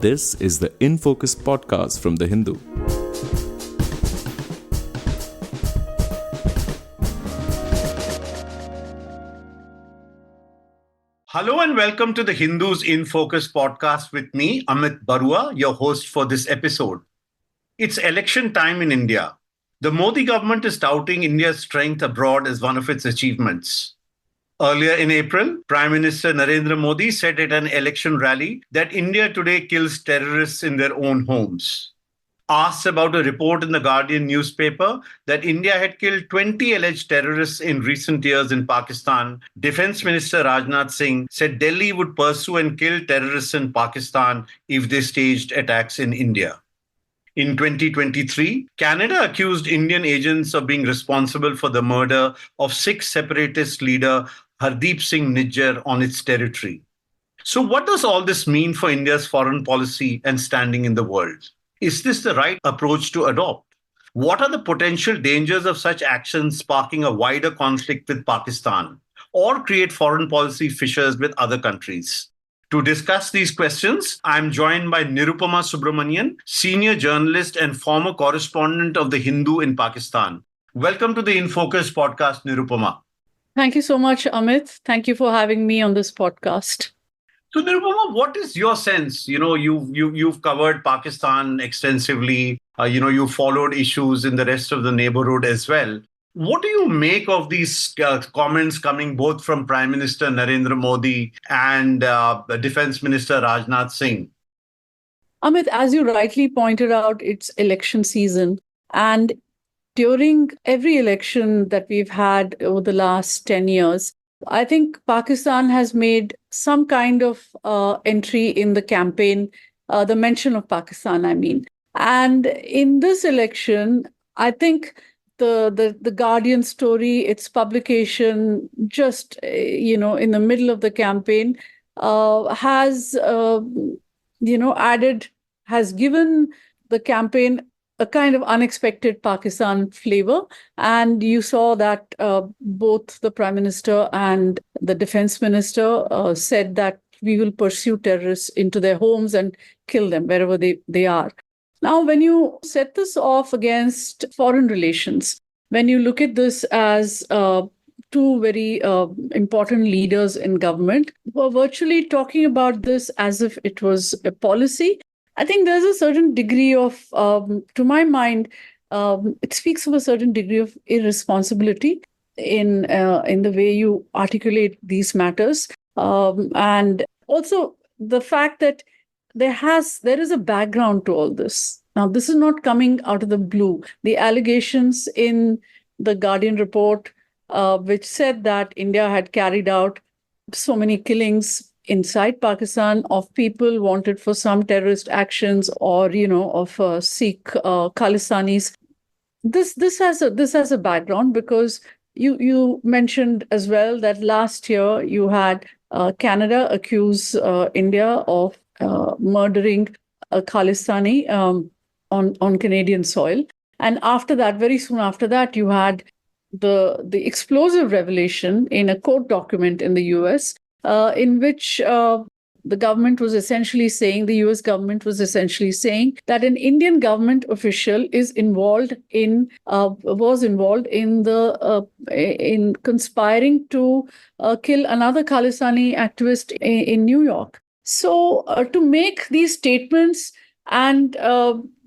This is the In Focus podcast from The Hindu. Hello and welcome to the Hindus in Focus podcast with me, Amit Barua, your host for this episode. It's election time in India. The Modi government is touting India's strength abroad as one of its achievements. Earlier in April, Prime Minister Narendra Modi said at an election rally that India today kills terrorists in their own homes. Asked about a report in the Guardian newspaper that India had killed 20 alleged terrorists in recent years in Pakistan, Defense Minister Rajnath Singh said Delhi would pursue and kill terrorists in Pakistan if they staged attacks in India. In 2023, Canada accused Indian agents of being responsible for the murder of Sikh separatist leader Hardeep Singh Nijjar on its territory. So what does all this mean for India's foreign policy and standing in the world? Is this the right approach to adopt? What are the potential dangers of such actions sparking a wider conflict with Pakistan or create foreign policy fissures with other countries? To discuss these questions, I'm joined by Nirupama Subramanian, senior journalist and former correspondent of The Hindu in Pakistan. Welcome to the In Focus podcast, Nirupama. Thank you so much, Amit. Thank you for having me on this podcast. So, Nirupama, what is your sense? You've covered Pakistan extensively. You followed issues in the rest of the neighborhood as well. What do you make of these comments coming both from Prime Minister Narendra Modi and the Defense Minister Rajnath Singh? Amit, as you rightly pointed out, it's election season. And during every election that we've had over the last 10 years, I think Pakistan has made some kind of entry in the campaign, the mention of Pakistan, I mean. And in this election, I think the Guardian story, its publication just, in the middle of the campaign has given the campaign a kind of unexpected Pakistan flavor. And you saw that both the Prime Minister and the Defense Minister said that we will pursue terrorists into their homes and kill them wherever they are. Now, when you set this off against foreign relations, when you look at this as two very important leaders in government who are virtually talking about this as if it was a policy, I think there's a certain degree of, to my mind, it speaks of a certain degree of irresponsibility in the way you articulate these matters. And also the fact that there is a background to all this. Now, this is not coming out of the blue. The allegations in the Guardian report, which said that India had carried out so many killings inside Pakistan of people wanted for some terrorist actions or, of Sikh Khalistanis. This has a background because you mentioned as well that last year you had Canada accuse India of murdering a Khalistani on Canadian soil. And after that, very soon after that, you had the explosive revelation in a court document in the US in which the government was essentially saying, the US government was essentially saying that an Indian government official was involved in conspiring to kill another Khalistani activist in New York. So to make these statements and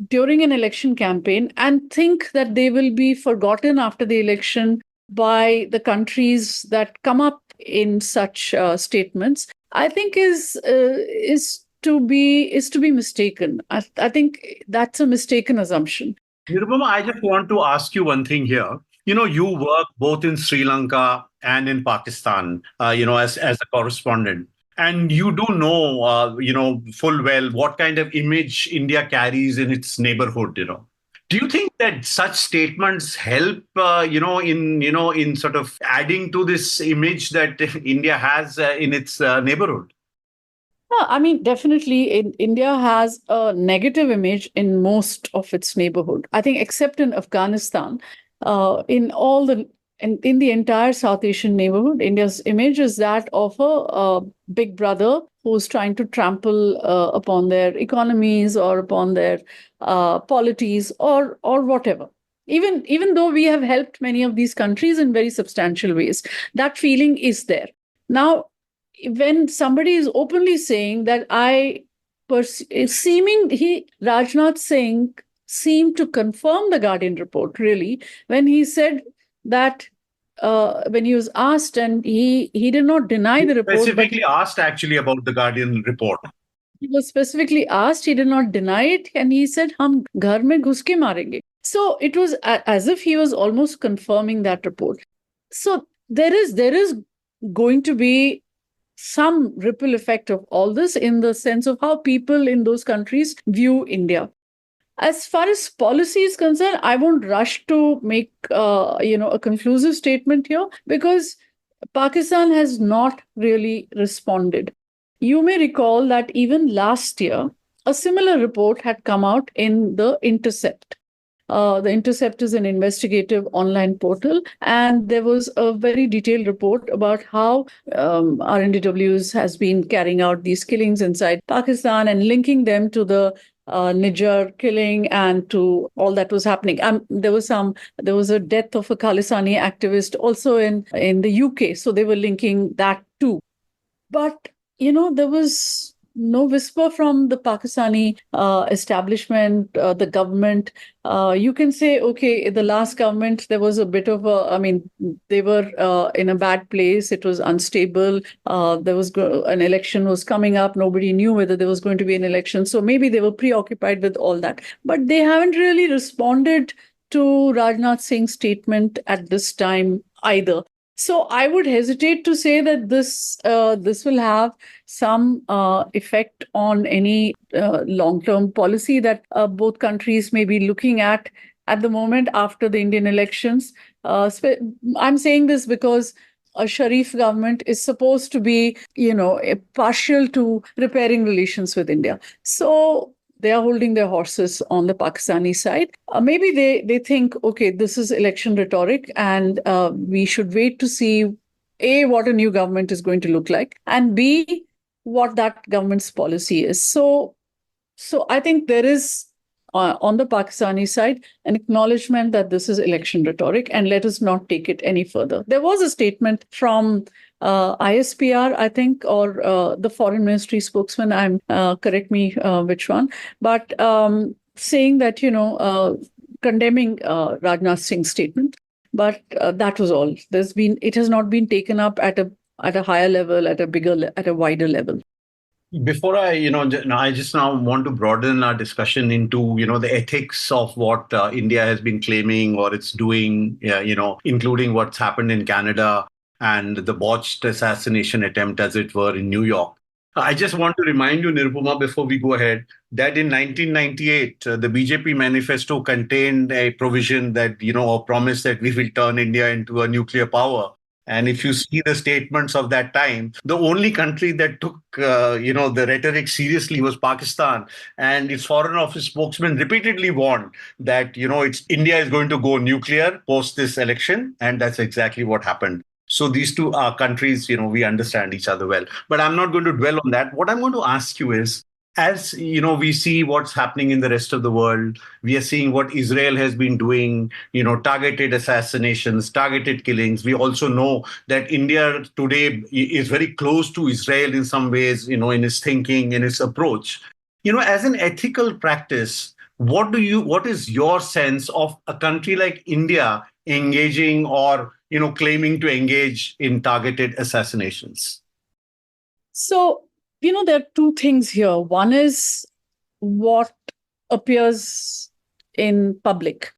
during an election campaign and think that they will be forgotten after the election by the countries that come up in such statements, I think is to be mistaken. I think that's a mistaken assumption. Nirupama, I just want to ask you one thing here. You work both in Sri Lanka and in Pakistan, as a correspondent. And you do know, full well what kind of image India carries in its neighborhood, Do you think that such statements help, in sort of adding to this image that India has in its neighborhood? I mean, definitely, India has a negative image in most of its neighborhood. I think, except in Afghanistan, in the entire South Asian neighborhood, India's image is that of a big brother who's trying to trample upon their economies or upon their polities or whatever. Even though we have helped many of these countries in very substantial ways, that feeling is there. Now, when somebody is openly saying that Rajnath Singh seemed to confirm the Guardian report, really, when he said that when he was asked, and he did not deny the report. Specifically asked actually about the Guardian report. He was specifically asked, he did not deny it, and he said, "Hum ghar mein ghus ke marenge." So it was as if he was almost confirming that report. So there is going to be some ripple effect of all this in the sense of how people in those countries view India. As far as policy is concerned, I won't rush to make a conclusive statement here, because Pakistan has not really responded. You may recall that even last year, a similar report had come out in The Intercept. The Intercept is an investigative online portal, and there was a very detailed report about how RNDWs has been carrying out these killings inside Pakistan and linking them to the Nijjar killing and to all that was happening. There was a death of a Khalisani activist also in the UK, so they were linking that too. But there was no whisper from the Pakistani establishment, the government. You can say, okay, the last government, there was a bit of they were in a bad place. It was unstable. There was an election was coming up. Nobody knew whether there was going to be an election. So maybe they were preoccupied with all that. But they haven't really responded to Rajnath Singh's statement at this time either. So I would hesitate to say that this will have some effect on any long-term policy that both countries may be looking at the moment after the Indian elections. I'm saying this because a Sharif government is supposed to be, partial to repairing relations with India. So they are holding their horses on the Pakistani side. Maybe they think, okay, this is election rhetoric, and we should wait to see, A, what a new government is going to look like, and B, what that government's policy is. So I think there is, on the Pakistani side, an acknowledgement that this is election rhetoric, and let us not take it any further. There was a statement from ISPR, I think, or the Foreign Ministry spokesman, correct me which one, but saying that, condemning Rajnath Singh's statement. But that was all. It has not been taken up at a higher level, at a wider level. Before I just now want to broaden our discussion into, the ethics of what India has been claiming or it's doing, including what's happened in Canada and the botched assassination attempt, as it were, in New York. I just want to remind you, Nirupama, before we go ahead, that in 1998, the BJP manifesto contained a provision that, a promise that we will turn India into a nuclear power. And if you see the statements of that time, the only country that took, the rhetoric seriously was Pakistan. And its Foreign Office spokesman repeatedly warned that, India is going to go nuclear post this election. And that's exactly what happened. So these two countries, we understand each other well. But I'm not going to dwell on that. What I'm going to ask you is, as we see what's happening in the rest of the world, we are seeing what Israel has been doing, targeted assassinations, targeted killings. We also know that India today is very close to Israel in some ways, in its thinking, in its approach. As an ethical practice, what is your sense of a country like India engaging or, claiming to engage in targeted assassinations? So, there are two things here. One is what appears in public,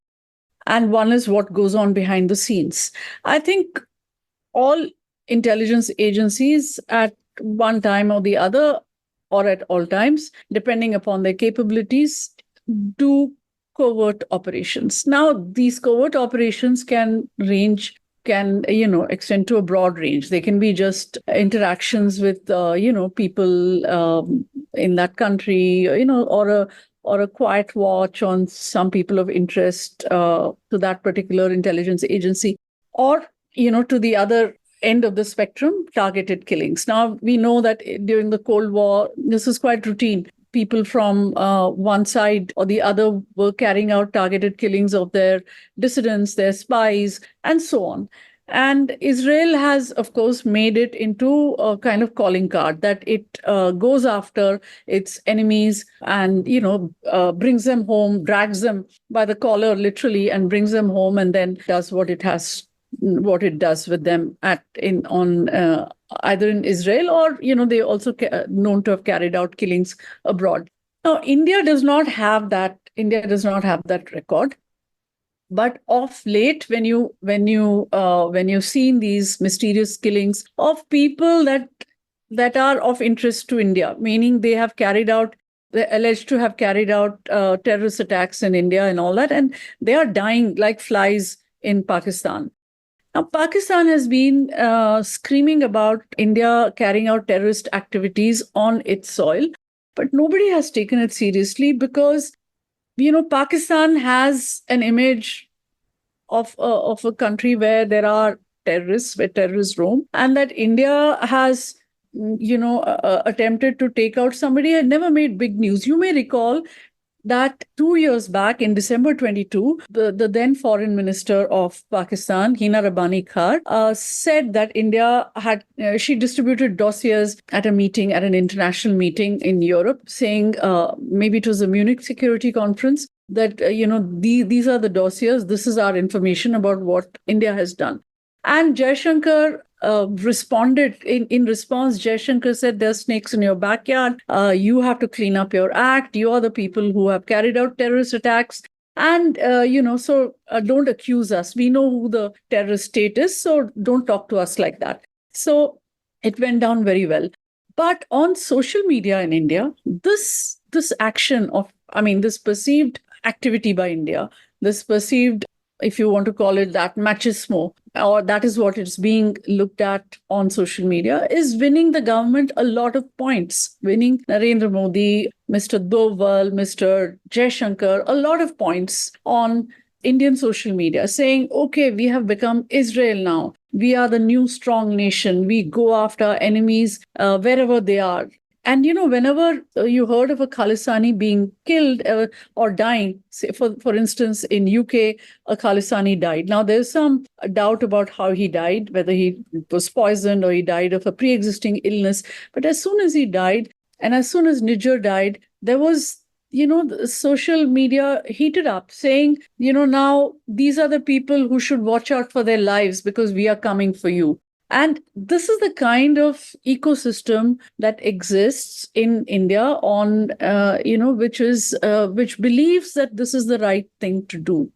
and one is what goes on behind the scenes. I think all intelligence agencies at one time or the other, or at all times, depending upon their capabilities, do covert operations. Now, these covert operations can extend to a broad range. They can be just interactions with, people in that country, or a quiet watch on some people of interest to that particular intelligence agency, or, to the other end of the spectrum, targeted killings. Now, we know that during the Cold War, this is quite routine. People from one side or the other were carrying out targeted killings of their dissidents, their spies, and so on. And Israel has, of course, made it into a kind of calling card that it goes after its enemies and, brings them home, drags them by the collar, literally, and brings them home, and then does what it does with them either in Israel or, they also known to have carried out killings abroad. Now, India does not have that record. But of late, when you've seen these mysterious killings of people that are of interest to India, meaning they're alleged to have carried out terrorist attacks in India and all that, and they are dying like flies in Pakistan. Now, Pakistan has been screaming about India carrying out terrorist activities on its soil, but nobody has taken it seriously because Pakistan has an image of a country where there are terrorists, where terrorists roam, and that India has, attempted to take out somebody and never made big news. You may recall that 2 years back, in December 22, the then foreign minister of Pakistan, Hina Rabbani Khar, said that India she distributed dossiers at an international meeting in Europe, saying, maybe it was a Munich Security Conference, that, these are the dossiers, this is our information about what India has done. And Jaishankar responded. In response, Jaishankar said, there's snakes in your backyard. You have to clean up your act. You are the people who have carried out terrorist attacks. And, so don't accuse us. We know who the terrorist state is, so don't talk to us like that. So it went down very well. But on social media in India, this action of, this perceived activity by India, this perceived, if you want to call it that, machismo, or that is what it's being looked at on social media, is winning the government a lot of points, winning Narendra Modi, Mr. Doval, Mr. Jaishankar, a lot of points on Indian social media, saying, okay, we have become Israel now. We are the new strong nation. We go after enemies wherever they are. And, whenever you heard of a Khalistani being killed or dying, say, for instance, in UK, a Khalistani died. Now, there's some doubt about how he died, whether he was poisoned or he died of a pre-existing illness. But as soon as he died, and as soon as Nijjar died, there was, the social media heated up, saying, now these are the people who should watch out for their lives because we are coming for you. And this is the kind of ecosystem that exists in India on, which believes that this is the right thing to do.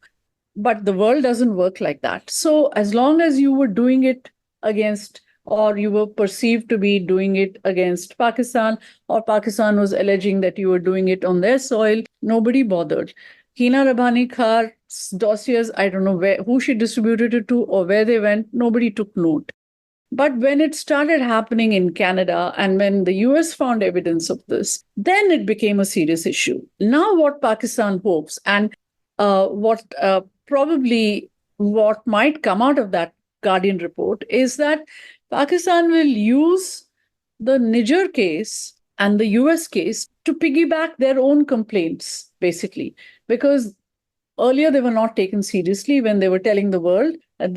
But the world doesn't work like that. So as long as you were doing it against, or you were perceived to be doing it against Pakistan, or Pakistan was alleging that you were doing it on their soil, nobody bothered. Hina Rabbani Khar's dossiers, I don't know who she distributed it to or where they went, nobody took note. But when it started happening in Canada and when the US found evidence of this, then it became a serious issue. Now what Pakistan hopes and what might come out of that Guardian report is that Pakistan will use the Nijjar case and the US case to piggyback their own complaints, basically, because earlier they were not taken seriously when they were telling the world that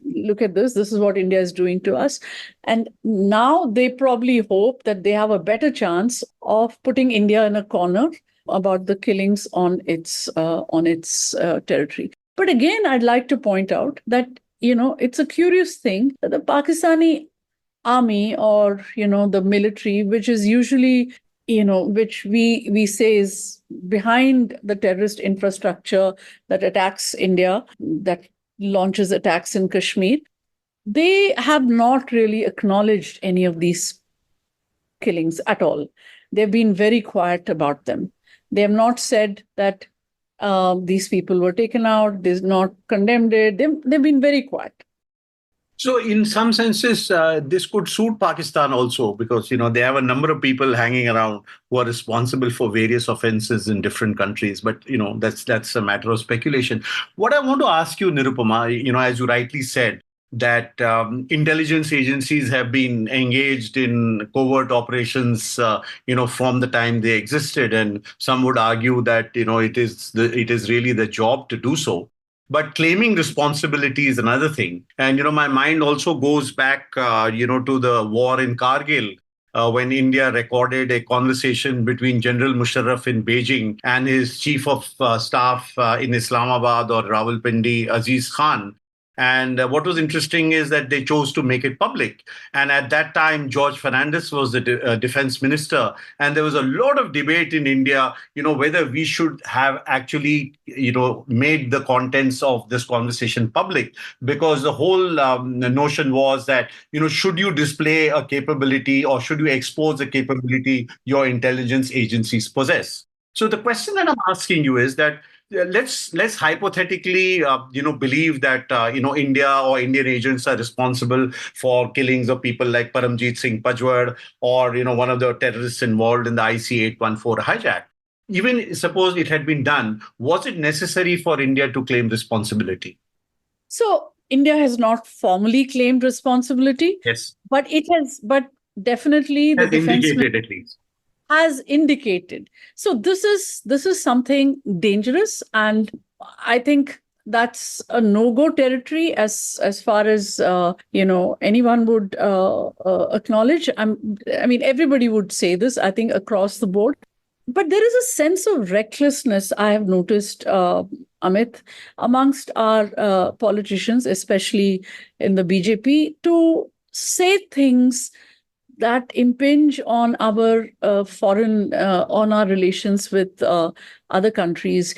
look at this is what India is doing to us. And now they probably hope that they have a better chance of putting India in a corner about the killings on its territory. But again, I'd like to point out that, it's a curious thing that the Pakistani army or, the military, which is usually, which we say is behind the terrorist infrastructure that attacks India, that launches attacks in Kashmir, they have not really acknowledged any of these killings at all. They've been very quiet about them. They have not said that these people were taken out. They've not condemned it. They've been very quiet. So in some senses, this could suit Pakistan also because, they have a number of people hanging around who are responsible for various offenses in different countries. But, that's a matter of speculation. What I want to ask you, Nirupama, as you rightly said, that intelligence agencies have been engaged in covert operations, from the time they existed, and some would argue that it is really the job to do so. But claiming responsibility is another thing. And my mind also goes back, to the war in Kargil. When India recorded a conversation between General Musharraf in Beijing and his chief of staff in Islamabad or Rawalpindi, Aziz Khan. And what was interesting is that they chose to make it public. And at that time, George Fernandez was the defense minister. And there was a lot of debate in India, whether we should have actually, made the contents of this conversation public. Because the whole notion was that, should you display a capability or should you expose a capability your intelligence agencies possess? So the question that I'm asking you is that let's hypothetically believe that India or Indian agents are responsible for killings of people like Paramjit Singh Pajwar or one of the terrorists involved in the IC 814 hijack. Even suppose it had been done, was it necessary for India to claim responsibility? So India has not formally claimed responsibility. Yes. But definitely the defense indicated at least. Has indicated. So this is something dangerous, and I think that's a no-go territory as far as anyone would acknowledge. I mean, everybody would say this, I think, across the board. But there is a sense of recklessness I have noticed, Amit, amongst our politicians, especially in the BJP, to say things that impinge on our on our relations with other countries.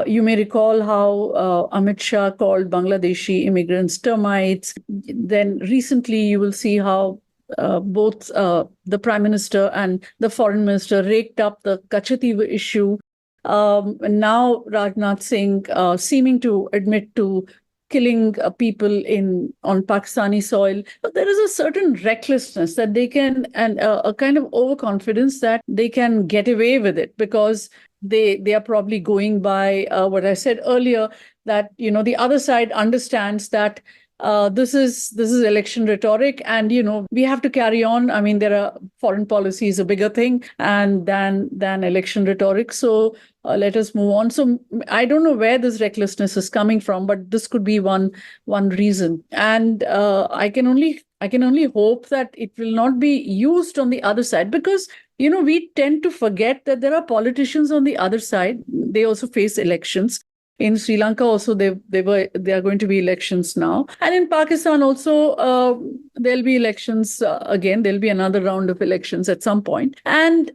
You may recall how Amit Shah called Bangladeshi immigrants termites. Then recently you will see how both the Prime Minister and the Foreign Minister raked up the Kachati issue. And now Rajnath Singh seeming to admit to killing people on Pakistani soil. But there is a certain recklessness that they can, and a kind of overconfidence that they can get away with it because they are probably going by what I said earlier, that the other side understands that this is election rhetoric, and we have to carry on. I mean, there are foreign policy is a bigger thing and than election rhetoric. So let us move on. So I don't know where this recklessness is coming from, but this could be one reason. And I can only hope that it will not be used on the other side, because we tend to forget that there are politicians on the other side. They also face elections. In Sri Lanka also, there are going to be elections now. And in Pakistan also, there'll be elections again. There'll be another round of elections at some point. And,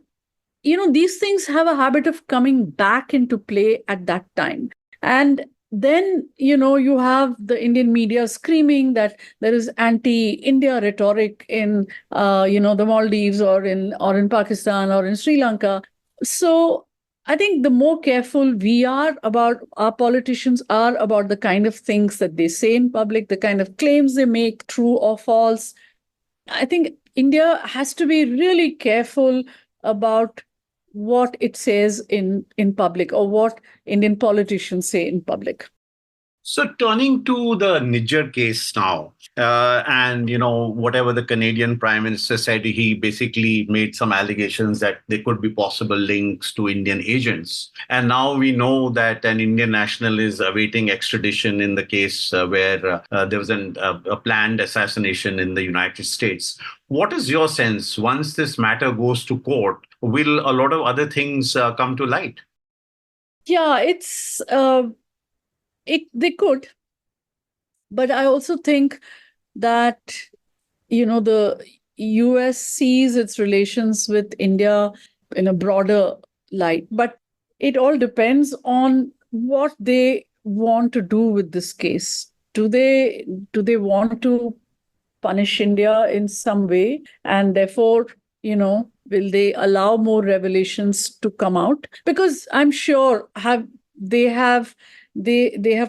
these things have a habit of coming back into play at that time. And then, you have the Indian media screaming that there is anti-India rhetoric in, the Maldives or in Pakistan or in Sri Lanka. So I think the more careful we are about, our politicians are about the kind of things that they say in public, the kind of claims they make, true or false. I think India has to be really careful about what it says in public, or what Indian politicians say in public. So turning to the Nijjar case now, and whatever the Canadian Prime Minister said, he basically made some allegations that there could be possible links to Indian agents. And now we know that an Indian national is awaiting extradition in the case where there was a planned assassination in the United States. What is your sense? Once this matter goes to court, will a lot of other things come to light? Yeah, they could, but I also think that the US sees its relations with India in a broader light, but it all depends on what they want to do with this case. Do they want to punish India in some way, and therefore will they allow more revelations to come out? Because I'm sure they have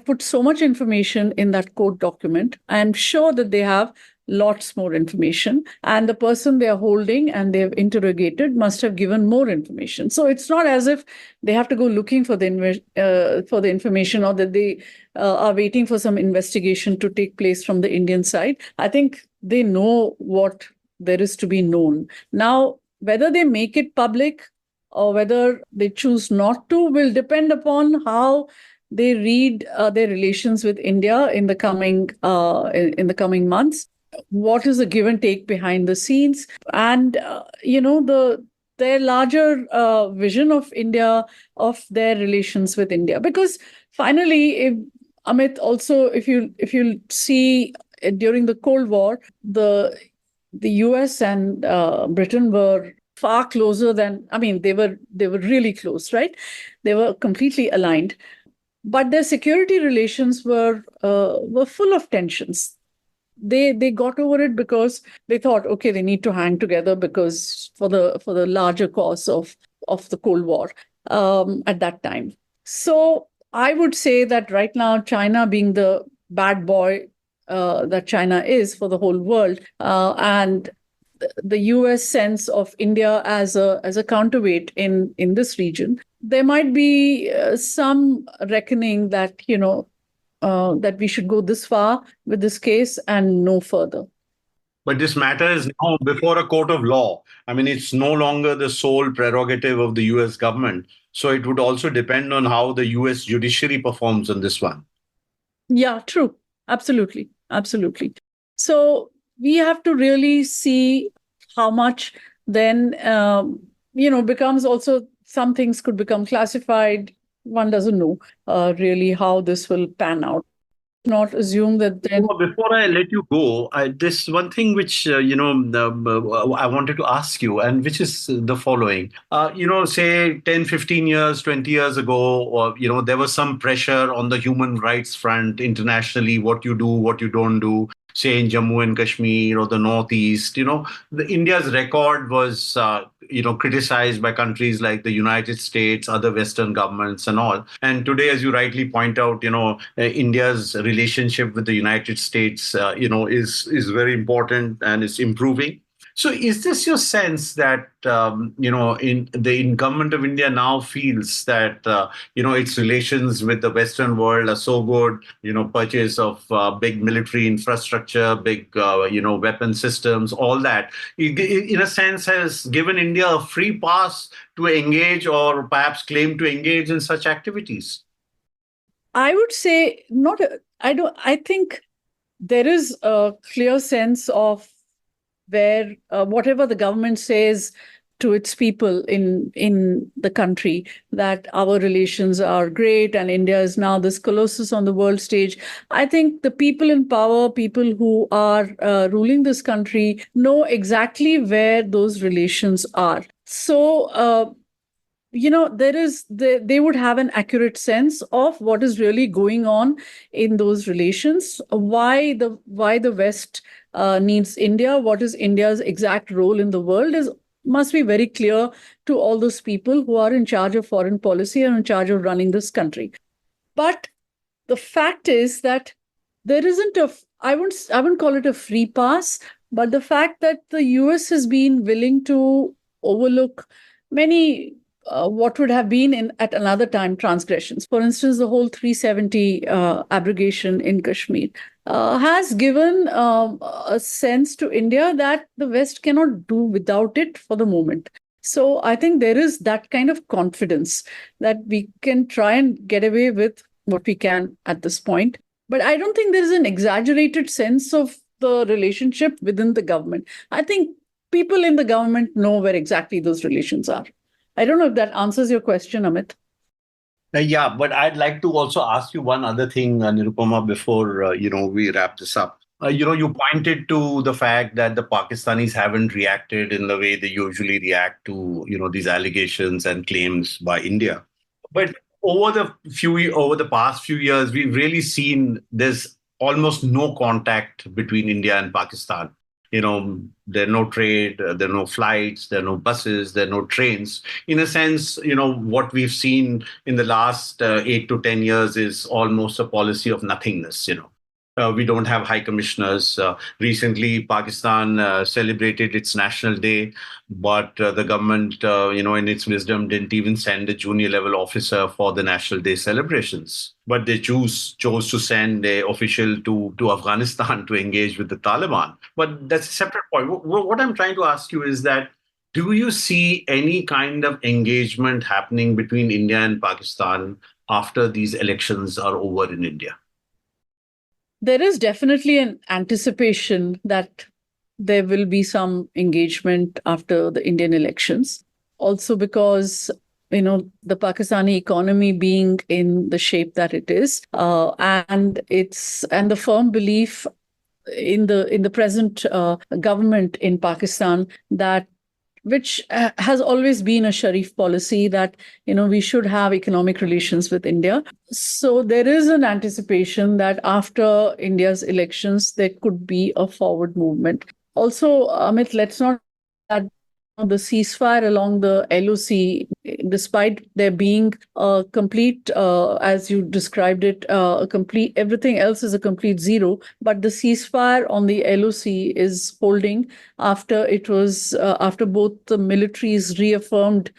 put so much information in that court document. I'm sure that they have lots more information, and the person they are holding and they've interrogated must have given more information. So it's not as if they have to go looking for the information, or that they are waiting for some investigation to take place from the Indian side. I think they know what there is to be known. Now, whether they make it public or whether they choose not to will depend upon how they read their relations with India in the coming months. What is the give and take behind the scenes, and their larger vision of India, of their relations with India. Because finally, Amit, also if you see during the Cold War, the US and Britain were far closer than, they were really close, right? They were completely aligned, but their security relations were full of tensions. They got over it because they thought, okay, they need to hang together because for the larger cause of the Cold War at that time. So I would say that right now, China being the bad boy that China is for the whole world, and the US sense of India as a counterweight in this region, there might be some reckoning that that we should go this far with this case and no further. But this matter is now before a court of law. I mean, it's no longer the sole prerogative of the US government. So it would also depend on how the US judiciary performs on this one. Yeah, true. Absolutely. Absolutely. So we have to really see how much then, becomes also, some things could become classified. One doesn't know really how this will pan out. Not assume that then. Before I let you go, this one thing which, I wanted to ask you, and which is the following. Say 10, 15 years, 20 years ago, or, there was some pressure on the human rights front internationally, what you do, what you don't do. Say in Jammu and Kashmir or the Northeast, India's record was, criticized by countries like the United States, other Western governments and all. And today, as you rightly point out, India's relationship with the United States, is very important and is improving. So is this your sense that, in the government of India now feels that, its relations with the Western world are so good, purchase of big military infrastructure, big, weapon systems, all that, in a sense has given India a free pass to engage or perhaps claim to engage in such activities? I would say not. I think there is a clear sense of where whatever the government says to its people in the country, that our relations are great and India is now this colossus on the world stage. I think the people in power, people who are ruling this country, know exactly where those relations are. So, they would have an accurate sense of what is really going on in those relations, why the West needs India, what is India's exact role in the world must be very clear to all those people who are in charge of foreign policy and in charge of running this country. But the fact is that there isn't I wouldn't call it a free pass, but the fact that the US has been willing to overlook many what would have been at another time transgressions. For instance, the whole 370 abrogation in Kashmir has given a sense to India that the West cannot do without it for the moment. So I think there is that kind of confidence that we can try and get away with what we can at this point. But I don't think there is an exaggerated sense of the relationship within the government. I think people in the government know where exactly those relations are. I don't know if that answers your question, Amit. Yeah, but I'd like to also ask you one other thing, Nirupama, before we wrap this up. You pointed to the fact that the Pakistanis haven't reacted in the way they usually react to these allegations and claims by India. But over the past few years, we've really seen there's almost no contact between India and Pakistan. There are no trade, there are no flights, there are no buses, there are no trains. In a sense, what we've seen in the last 8 to 10 years is almost a policy of nothingness, We don't have high commissioners. Recently, Pakistan celebrated its National Day, but the government, in its wisdom, didn't even send a junior level officer for the National Day celebrations. But they chose to send a official to Afghanistan to engage with the Taliban. But that's a separate point. What I'm trying to ask you is that, do you see any kind of engagement happening between India and Pakistan after these elections are over in India? There is definitely an anticipation that there will be some engagement after the Indian elections. Also because, the Pakistani economy being in the shape that it is, and the firm belief in the present government in Pakistan, that which has always been a Sharif policy, that we should have economic relations with India. So there is an anticipation that after India's elections, there could be a forward movement. Also, Amit, let's not that the ceasefire along the LOC, despite there being a complete, as you described it, a complete, everything else is a complete zero, but the ceasefire on the LOC is holding after after both the militaries reaffirmed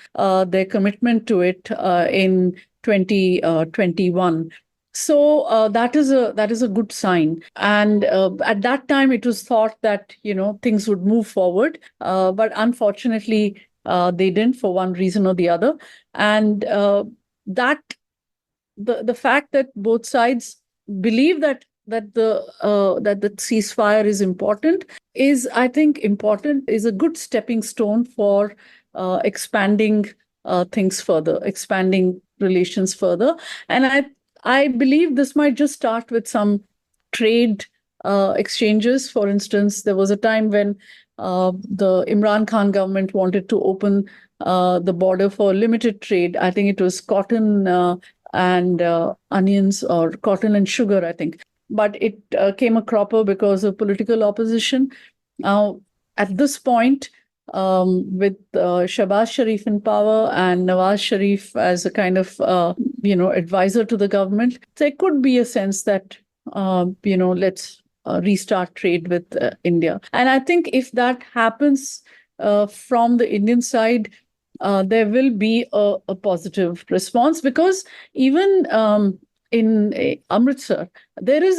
their commitment to it in 2021. So that is a good sign. And at that time, it was thought that things would move forward, but unfortunately, they didn't for one reason or the other. And that the fact that both sides believe that the ceasefire is important is, I think, is a good stepping stone for expanding things further, expanding relations further. And I believe this might just start with some trade exchanges. For instance, there was a time when the Imran Khan government wanted to open the border for limited trade. I think it was cotton and onions, or cotton and sugar, I think. But it came a cropper because of political opposition. Now, at this point, with Shahbaz Sharif in power and Nawaz Sharif as a kind of, advisor to the government, there could be a sense that, let's restart trade with India. And I think if that happens from the Indian side, there will be a positive response, because even in Amritsar, there is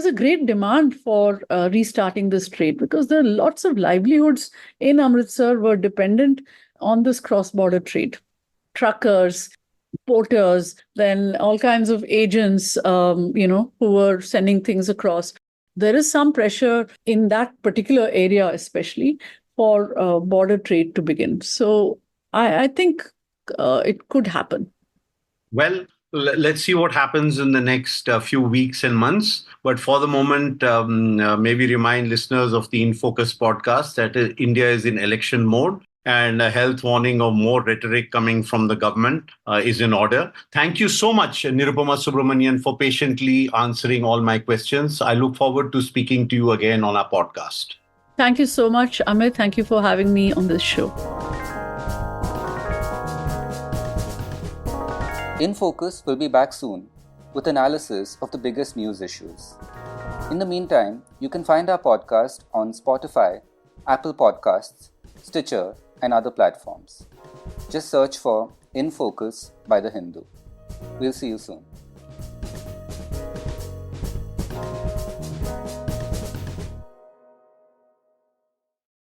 a great demand for restarting this trade, because there are lots of livelihoods in Amritsar were dependent on this cross-border trade. Truckers, porters, then all kinds of agents, who were sending things across. There is some pressure in that particular area, especially for border trade to begin. So I think it could happen. Well, let's see what happens in the next few weeks and months. But for the moment, maybe remind listeners of the In Focus podcast that India is in election mode, and a health warning of more rhetoric coming from the government is in order. Thank you so much, Nirupama Subramanian, for patiently answering all my questions. I look forward to speaking to you again on our podcast. Thank you so much, Amit. Thank you for having me on this show. In Focus will be back soon with analysis of the biggest news issues. In the meantime, you can find our podcast on Spotify, Apple Podcasts, Stitcher, and other platforms. Just search for In Focus by The Hindu. We'll see you soon.